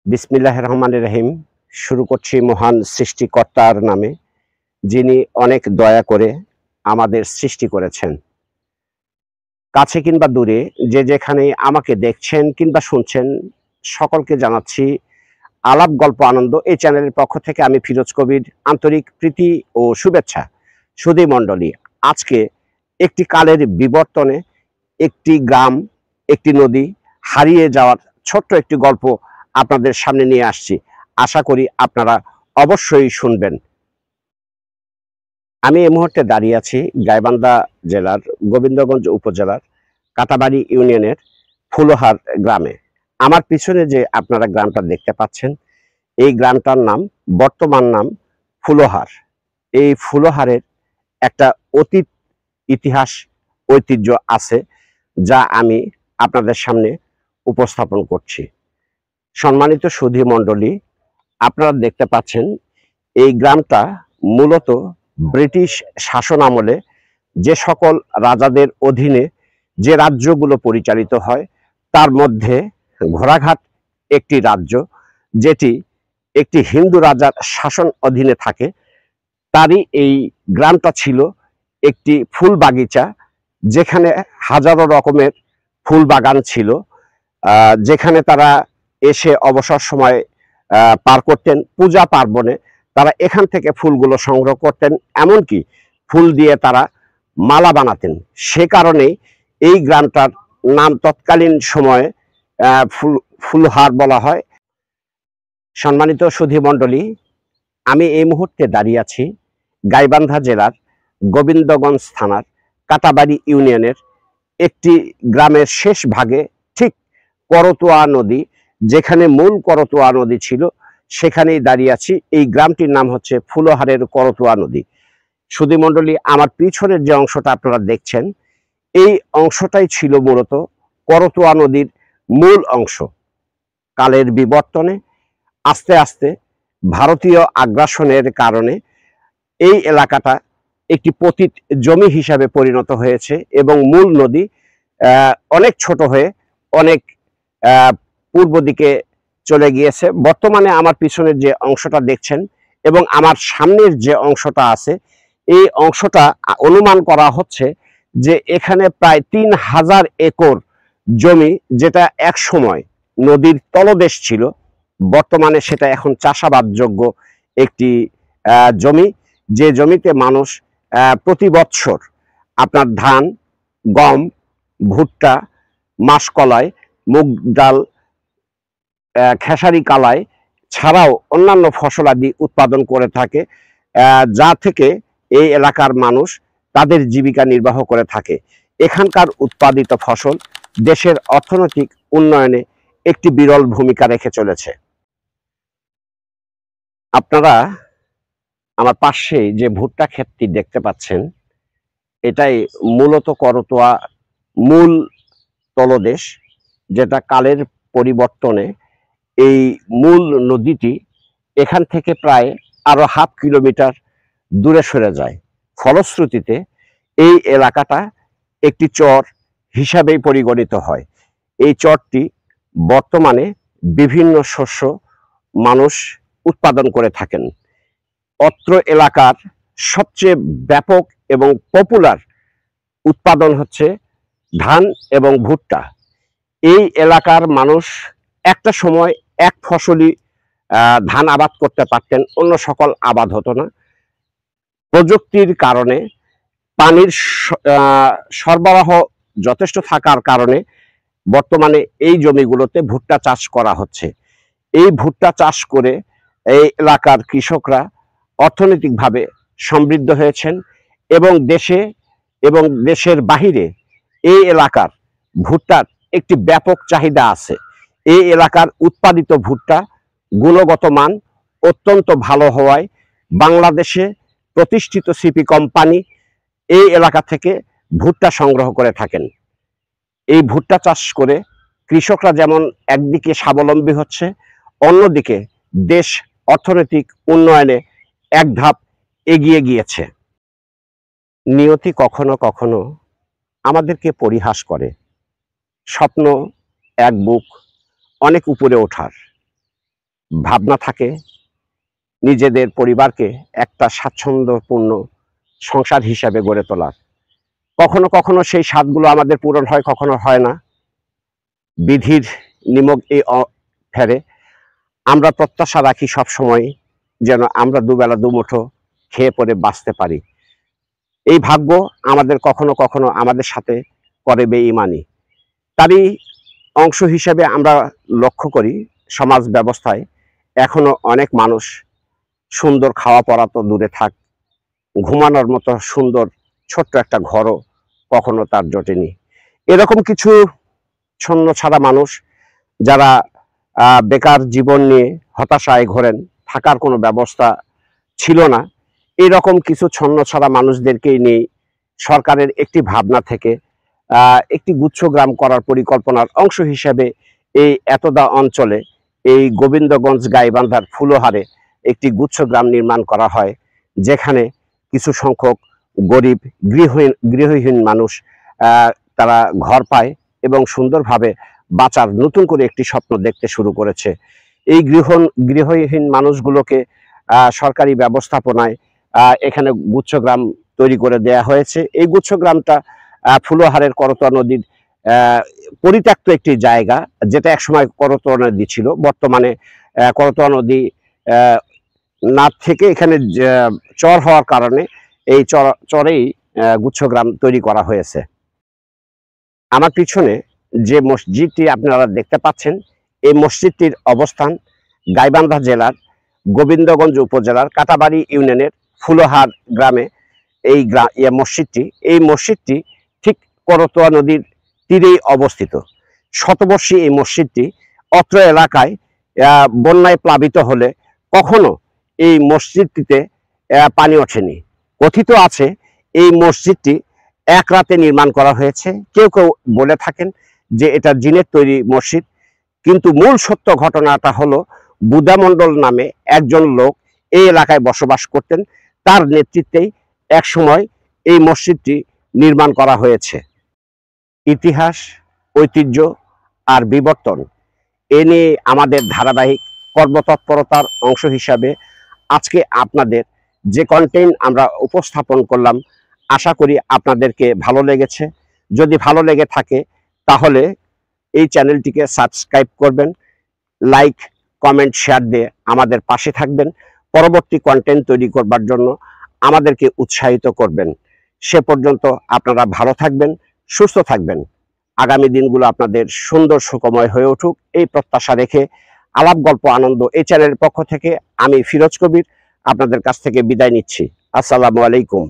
বিসমিল্লাহির রহমানির রহিম। শুরু করছি মহান সৃষ্টিকর্তার নামে, যিনি অনেক দয়া করে আমাদের সৃষ্টি করেছেন। কাছে কিংবা দূরে যে যেখানে আমাকে দেখছেন কিংবা শুনছেন, সকলকে জানাচ্ছি আলাপ গল্প আনন্দ এই চ্যানেলের পক্ষ থেকে আমি ফিরোজ কবির আন্তরিক প্রীতি ও শুভেচ্ছা। সুধী মণ্ডলী, আজকে একটি কালের বিবর্তনে একটি গ্রাম, একটি নদী হারিয়ে যাওয়ার ছোট্ট একটি গল্প আপনাদের সামনে নিয়ে আসছি। আশা করি আপনারা অবশ্যই শুনবেন। আমি এই মুহূর্তে দাঁড়িয়ে আছি গাইবান্ধা জেলার গোবিন্দগঞ্জ উপজেলার কাটাবাড়ি ইউনিয়নের ফুলহার গ্রামে। আমার পিছনে যে আপনারা গ্রামটা দেখতে পাচ্ছেন, এই গ্রামটার নাম, বর্তমান নাম ফুলহার। এই ফুলহারের একটা অতীত ইতিহাস ঐতিহ্য আছে, যা আমি আপনাদের সামনে উপস্থাপন করছি। সম্মানিত সুধী মণ্ডলী, আপনারা দেখতে পাচ্ছেন এই গ্রামটা মূলত ব্রিটিশ শাসন আমলে যে সকল রাজাদের অধীনে যে রাজ্যগুলো পরিচালিত হয়, তার মধ্যে ঘোড়াঘাট একটি রাজ্য, যেটি একটি হিন্দু রাজার শাসন অধীনে থাকে। তারই এই গ্রামটা ছিল একটি ফুল বাগিচা, যেখানে হাজারো রকমের ফুল বাগান ছিল, যেখানে তারা এসে অবসর সময় পার করতেন। পূজা পার্বণে তারা এখান থেকে ফুলগুলো সংগ্রহ করতেন, এমনকি ফুল দিয়ে তারা মালা বানাতেন। সে কারণেই এই গ্রামটার নাম তৎকালীন সময়ে ফুলহার বলা হয়। সম্মানিত সুধী মণ্ডলী, আমি এই মুহূর্তে দাঁড়িয়ে আছি গাইবান্ধা জেলার গোবিন্দগঞ্জ থানার কাটাবাড়ি ইউনিয়নের একটি গ্রামের শেষ ভাগে, ঠিক করতোয়া নদী, যেখানে মূল করতোয়া নদী ছিল, সেখানেই দাঁড়িয়ে আছি। এই গ্রামটির নাম হচ্ছে ফুলহারের করতোয়া নদী। সুধী মণ্ডলী, আমার পিছনের যে অংশটা আপনারা দেখছেন, এই অংশটাই ছিল মূলত করতোয়া নদীর মূল অংশ। কালের বিবর্তনে আস্তে আস্তে ভারতীয় আগ্রাসনের কারণে এই এলাকাটা একটি পতিত জমি হিসাবে পরিণত হয়েছে এবং মূল নদী অনেক ছোট হয়ে অনেক পূর্ব দিকে চলে গিয়েছে। বর্তমানে আমার পিছনের যে অংশটা দেখছেন এবং আমার সামনের যে অংশটা আছে, এই অংশটা অনুমান করা হচ্ছে যে এখানে প্রায় 3000 একর জমি, যেটা এক সময় নদীর তলদেশ ছিল, বর্তমানে সেটা এখন চাষাবাদযোগ্য একটি জমি। যে জমিতে মানুষ প্রতি বৎসর আপনার ধান, গম, ভুট্টা, মাসকলাই, মুগ ডাল, খেসারি কালাই ছাড়াও অন্যান্য ফসলাদি উৎপাদন করে থাকে, যা থেকে এই এলাকার মানুষ তাদের জীবিকা নির্বাহ করে থাকে। এখানকার উৎপাদিত ফসল দেশের অর্থনৈতিক উন্নয়নে একটি বিরল ভূমিকা রেখে চলেছে। আপনারা আমার পাশে যে ভুট্টা ক্ষেতটি দেখতে পাচ্ছেন, এটাই মূলত করতোয়া মূল তলদেশ, যেটা কালের পরিবর্তনে এই মূল নদীটি এখান থেকে প্রায় আরো 1/2 কিলোমিটার দূরে সরে যায়। ফলশ্রুতিতে এই এলাকাটা একটি চর হিসাবেই পরিগণিত হয়। এই চরটি বর্তমানে বিভিন্ন শস্য মানুষ উৎপাদন করে থাকেন। অত্র এলাকার সবচেয়ে ব্যাপক এবং পপুলার উৎপাদন হচ্ছে ধান এবং ভুট্টা। এই এলাকার মানুষ একটা সময় এক ফসলি ধান আবাদ করতে পারতেন, অন্য সকল আবাদ হতো না। প্রযুক্তির কারণে পানির সরবরাহ যথেষ্ট থাকার কারণে বর্তমানে এই জমিগুলোতে ভুট্টা চাষ করা হচ্ছে। এই ভুট্টা চাষ করে এই এলাকার কৃষকরা অর্থনৈতিকভাবে সমৃদ্ধ হয়েছেন এবং দেশে এবং দেশের বাহিরে এই এলাকার ভুট্টার একটি ব্যাপক চাহিদা আছে। এই এলাকার উৎপাদিত ভুট্টা গুণগত মান অত্যন্ত ভালো হওয়ায় বাংলাদেশে প্রতিষ্ঠিত সিপি কোম্পানি এই এলাকা থেকে ভুট্টা সংগ্রহ করে থাকেন। এই ভুট্টা চাষ করে কৃষকরা যেমন একদিকে স্বাবলম্বী হচ্ছে, অন্যদিকে দেশ অর্থনৈতিক উন্নয়নে এক ধাপ এগিয়ে গিয়েছে। নিয়তি কখনো কখনো আমাদেরকে পরিহাস করে। স্বপ্ন এক বুক, অনেক উপরে ওঠার। ভাবনা থাকে নিজেদের পরিবারকে একটা স্বাচ্ছন্দ্যপূর্ণ সংসার হিসাবে গড়ে তোলার। কখনো কখনো সেই স্বাদগুলো আমাদের পূরণ হয়, কখনো হয় না। বিধির নিমক ফেরে। আমরা প্রত্যাশা রাখি সবসময় যেন আমরা দুবেলা দুমুঠো খেয়ে পরে বাঁচতে পারি। এই ভাগ্য আমাদের কখনো কখনো আমাদের সাথে করে বেঈমানি। তারই অংশ হিসেবে আমরা লক্ষ্য করি সমাজ ব্যবস্থায় এখনো অনেক মানুষ সুন্দর খাওয়া পরা তো দূরে থাক, ঘুমানোর মতো সুন্দর ছোট্ট একটা ঘরও কখনো তার জোটেনি। এরকম কিছু ছন্ন ছাড়া মানুষ যারা বেকার জীবন নিয়ে হতাশায় ঘোরেন, থাকার কোনো ব্যবস্থা ছিল না, এরকম কিছু ছন্ন ছাড়া মানুষদেরকেই নিয়ে সরকারের একটি ভাবনা থেকে একটি গুচ্ছগ্রাম করার পরিকল্পনার অংশ হিসেবে এই এতদা অঞ্চলে এই গোবিন্দগঞ্জ গাইবান্ধার ফুলহারে একটি গুচ্ছগ্রাম নির্মাণ করা হয়, যেখানে কিছু সংখ্যক গরিব গৃহহীন মানুষ তারা ঘর পায় এবং সুন্দরভাবে বাঁচার নতুন করে একটি স্বপ্ন দেখতে শুরু করেছে। এই গৃহহীন মানুষগুলোকে সরকারি ব্যবস্থাপনায় এখানে গুচ্ছগ্রাম তৈরি করে দেয়া হয়েছে। এই গুচ্ছগ্রামটা ফুলহারের করতোয়া নদীর পরিত্যক্ত একটি জায়গা, যেটা একসময় করতোয়া নদী ছিল। বর্তমানে করতোয়া নদী না থেকে এখানে চর হওয়ার কারণে এই চরেই গুচ্ছগ্রাম তৈরি করা হয়েছে। আমার পিছনে যে মসজিদটি আপনারা দেখতে পাচ্ছেন, এই মসজিদটির অবস্থান গাইবান্ধা জেলার গোবিন্দগঞ্জ উপজেলার কাটাবাড়ি ইউনিয়নের ফুলহার গ্রামে। এই মসজিদটি ঠিক করতোয়া নদীর তীরেই অবস্থিত। শতবর্ষী এই মসজিদটি অত্র এলাকায় বন্যায় প্লাবিত হলে কখনো এই মসজিদটিতে পানি ওঠেনি। কথিত আছে এই মসজিদটি এক রাতে নির্মাণ করা হয়েছে। কেউ কেউ বলে থাকেন যে এটা জিনের তৈরি মসজিদ, কিন্তু মূল সত্য ঘটনাটা হলো বুদা মণ্ডল নামে একজন লোক এই এলাকায় বসবাস করতেন, তার নেতৃত্বেই একসময় এই মসজিদটি নির্মাণ করা হয়েছে। ইতিহাস, ঐতিহ্য আর বিবর্তন এ নিয়ে আমাদের ধারাবাহিক কর্মতৎপরতার অংশ হিসাবে আজকে আপনাদের যে কন্টেন্ট আমরা উপস্থাপন করলাম, আশা করি আপনাদেরকে ভালো লেগেছে। যদি ভালো লেগে থাকে তাহলে এই চ্যানেলটিকে সাবস্ক্রাইব করবেন, লাইক, কমেন্ট, শেয়ার দিয়ে আমাদের পাশে থাকবেন। পরবর্তী কন্টেন্ট তৈরি করবার জন্য আমাদেরকে উৎসাহিত করবেন। সে পর্যন্ত আপনারা ভালো থাকবেন, সুস্থ থাকবেন। আগামী দিনগুলো আপনাদের সুন্দর সুখময় হয়ে উঠুক এই প্রত্যাশা রেখে আলাপ গল্প আনন্দ এই চ্যানেলের পক্ষ থেকে আমি ফিরোজ কবির আপনাদের কাছ থেকে বিদায় নিচ্ছি। আসসালামু আলাইকুম।